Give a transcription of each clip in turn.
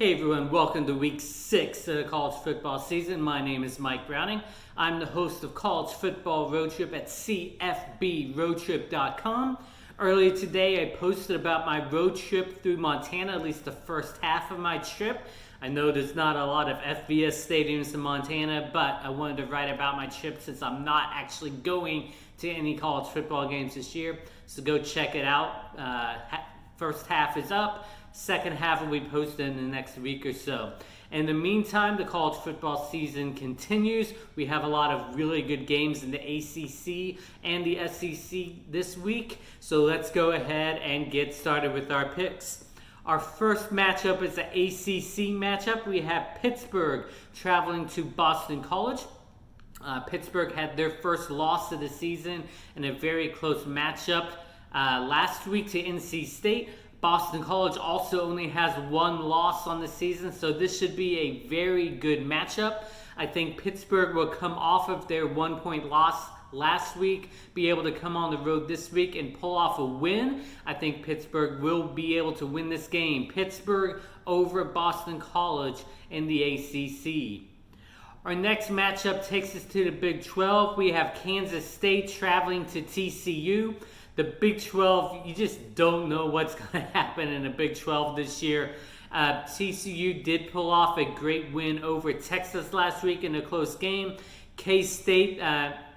Hey everyone, welcome to week 6 of the college football season. My name is Mike Browning. I'm the host of College Football Road Trip at cfbroadtrip.com. Earlier today I posted about my road trip through Montana, at least the first half of my trip. I know there's not a lot of FBS stadiums in Montana, but I wanted to write about my trip since I'm not actually going to any college football games this year. So go check it out. First half is up. Second half will be posted in the next week or so. In the meantime, the college football season continues. We have a lot of really good games in the ACC and the SEC this week. So let's go ahead and get started with our picks. Our first matchup is the ACC matchup. We have Pittsburgh traveling to Boston College. Pittsburgh had their first loss of the season in a very close matchup last week to NC State. Boston College also only has one loss on the season, so this should be a very good matchup. I think Pittsburgh will come off of their 1-point loss last week, be able to come on the road this week and pull off a win. I think Pittsburgh will be able to win this game. Pittsburgh over Boston College in the ACC. Our next matchup takes us to the Big 12. We have Kansas State traveling to TCU. The Big 12, you just don't know what's going to happen in the Big 12 this year. TCU did pull off a great win over Texas last week in a close game. K-State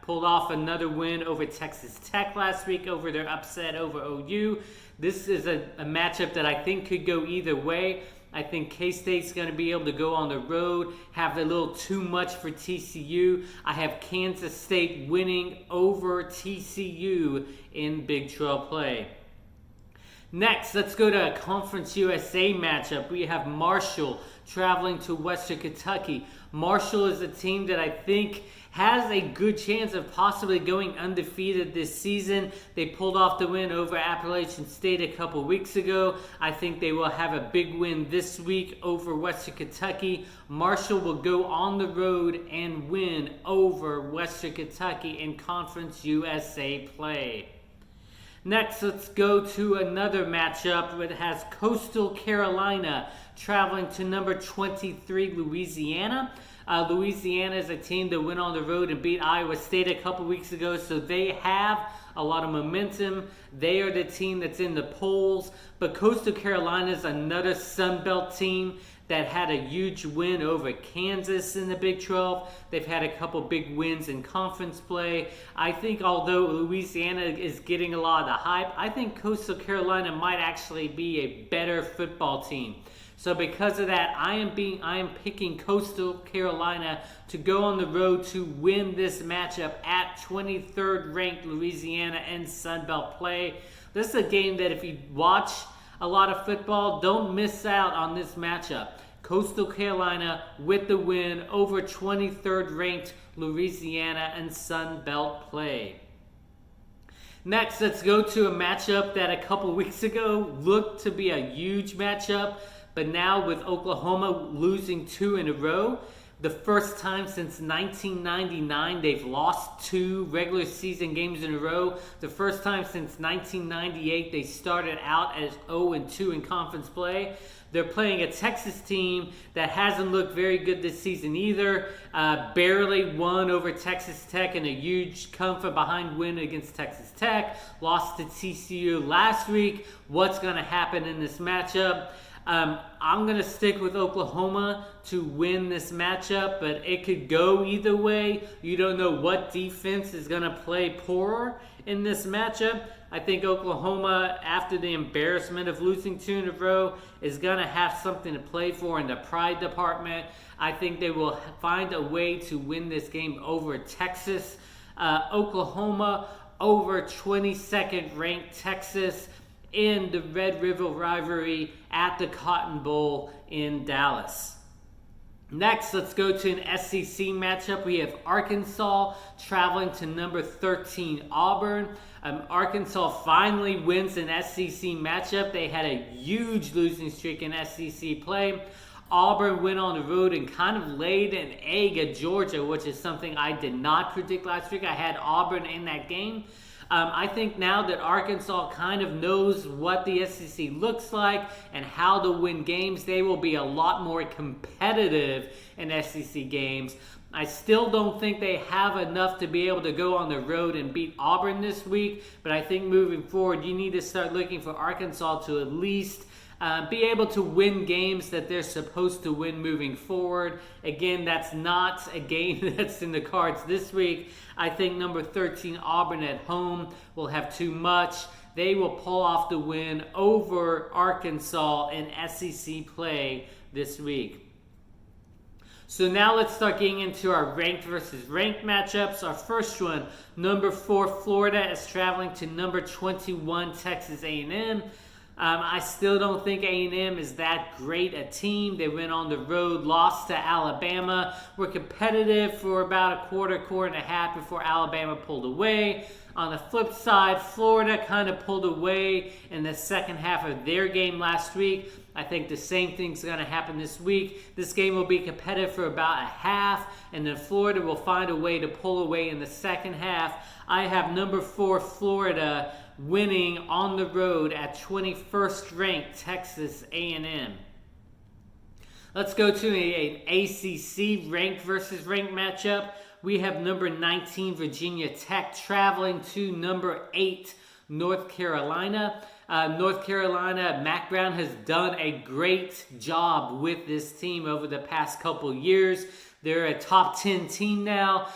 pulled off another win over Texas Tech last week over their upset over OU. This is a matchup that I think could go either way. I think K-State's going to be able to go on the road, have a little too much for TCU. I have Kansas State winning over TCU in Big 12 play. Next, let's go to a Conference USA matchup. We have Marshall traveling to Western Kentucky. Marshall is a team that I think has a good chance of possibly going undefeated this season. They pulled off the win over Appalachian State a couple weeks ago. I think they will have a big win this week over Western Kentucky. Marshall will go on the road and win over Western Kentucky in Conference USA play. Next, let's go to another matchup that has Coastal Carolina traveling to number 23 Louisiana. Louisiana is a team that went on the road and beat Iowa State a couple weeks ago, so they have a lot of momentum. They are the team that's in the polls, but Coastal Carolina is another Sun Belt team that had a huge win over Kansas in the Big 12. They've had a couple big wins in conference play. I think although Louisiana is getting a lot of the hype, I think Coastal Carolina might actually be a better football team. So because of that, I am picking Coastal Carolina to go on the road to win this matchup at 23rd ranked Louisiana in Sun Belt play. This is a game that if you watch a lot of football, don't miss out on this matchup. Coastal Carolina with the win over 23rd ranked Louisiana in Sun Belt play. Next, let's go to a matchup that a couple weeks ago looked to be a huge matchup. But now with Oklahoma losing 2 in a row, the first time since 1999 they've lost 2 regular season games in a row. The first time since 1998 they started out as 0-2 in conference play. They're playing a Texas team that hasn't looked very good this season either. Barely won over Texas Tech in a huge come-from-behind win against Texas Tech. Lost to TCU last week. What's going to happen in this matchup? I'm going to stick with Oklahoma to win this matchup, but it could go either way. You don't know what defense is going to play poorer in this matchup. I think Oklahoma, after the embarrassment of losing 2 in a row, is going to have something to play for in the pride department. I think they will find a way to win this game over Texas. Oklahoma over 22nd ranked Texas in the Red River rivalry at the Cotton Bowl in Dallas. Next, let's go to an SEC matchup. We have Arkansas traveling to number 13 Auburn. Arkansas finally wins an SEC matchup. They had a huge losing streak in SEC play. Auburn went on the road and kind of laid an egg at Georgia, which is something I did not predict last week. I had Auburn in that game. I think now that Arkansas kind of knows what the SEC looks like and how to win games, they will be a lot more competitive in SEC games. I still don't think they have enough to be able to go on the road and beat Auburn this week, but I think moving forward, you need to start looking for Arkansas to at least be able to win games that they're supposed to win moving forward. Again, that's not a game that's in the cards this week. I think number 13 Auburn at home will have too much. They will pull off the win over Arkansas in SEC play this week. So now let's start getting into our ranked versus ranked matchups. Our first one, number 4 Florida is traveling to number 21 Texas A&M. I still don't think A&M is that great a team. They went on the road, lost to Alabama, were competitive for about a quarter and a half before Alabama pulled away. On the flip side, Florida kind of pulled away in the second half of their game last week. I think the same thing's going to happen this week. This game will be competitive for about a half, and then Florida will find a way to pull away in the second half. I have number 4 Florida winning on the road at 21st ranked Texas A&M. Let's go to an ACC ranked versus ranked matchup. We have number 19 Virginia Tech traveling to number 8 North Carolina. North Carolina, Mac Brown has done a great job with this team over the past couple years. They're a top 10 team now.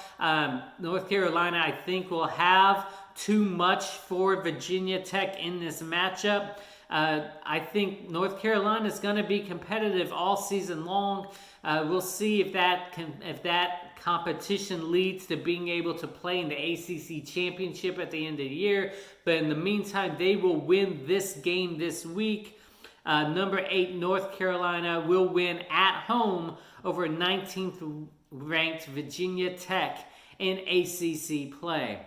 North Carolina, I think, will have too much for Virginia Tech in this matchup. I think North Carolina is going to be competitive all season long. We'll see if that competition leads to being able to play in the ACC championship at the end of the year. But in the meantime, they will win this game this week. Number 8 North Carolina will win at home over 19th ranked Virginia Tech in ACC play.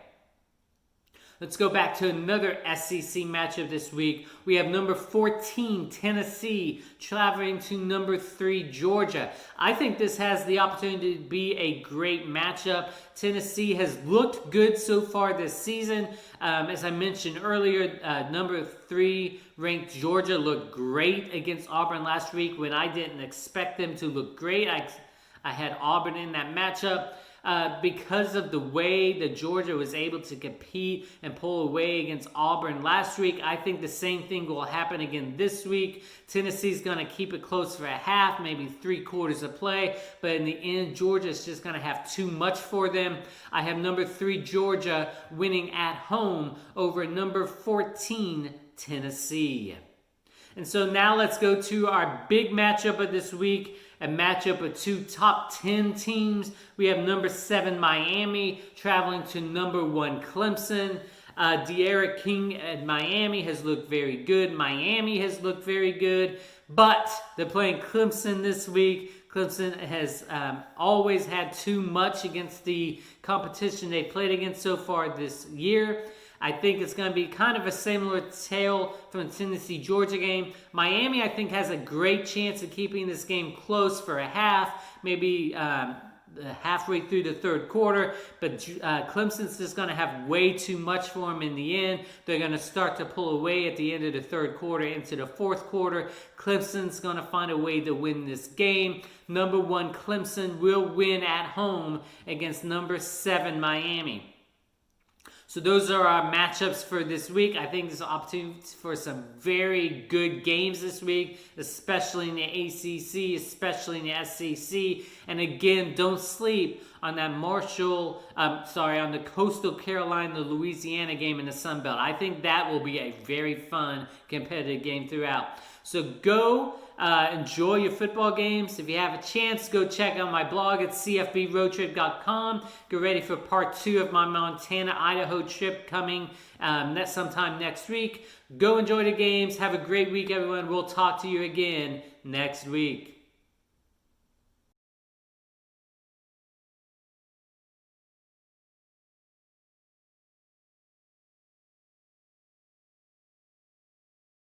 Let's go back to another SEC matchup this week. We have number 14, Tennessee, traveling to number 3, Georgia. I think this has the opportunity to be a great matchup. Tennessee has looked good so far this season. As I mentioned earlier, number 3 ranked Georgia looked great against Auburn last week when I didn't expect them to look great. I had Auburn in that matchup. Because of the way that Georgia was able to compete and pull away against Auburn last week, I think the same thing will happen again this week. Tennessee's going to keep it close for a half, maybe 3/4 of play, but in the end, Georgia's just going to have too much for them. I have number 3 Georgia winning at home over number 14 Tennessee. And so now let's go to our big matchup of this week. A matchup of 2 top 10 teams. We have number 7 Miami traveling to number 1 Clemson. De'Ara King at Miami has looked very good. Miami has looked very good. But they're playing Clemson this week. Clemson has always had too much against the competition they played against so far this year. I think it's going to be kind of a similar tale from the Tennessee-Georgia game. Miami, I think, has a great chance of keeping this game close for a half, maybe halfway through the third quarter. But Clemson's just going to have way too much for them in the end. They're going to start to pull away at the end of the third quarter into the fourth quarter. Clemson's going to find a way to win this game. Number 1 Clemson will win at home against number 7 Miami. So those are our matchups for this week. I think there's an opportunity for some very good games this week, especially in the ACC, especially in the SEC. And again, don't sleep on that on the Coastal Carolina, Louisiana game in the Sun Belt. I think that will be a very fun, competitive game throughout. So go enjoy your football games. If you have a chance, go check out my blog at cfbroadtrip.com. Get ready for part 2 of my Montana, Idaho trip coming sometime next week. Go enjoy the games. Have a great week, everyone. We'll talk to you again next week.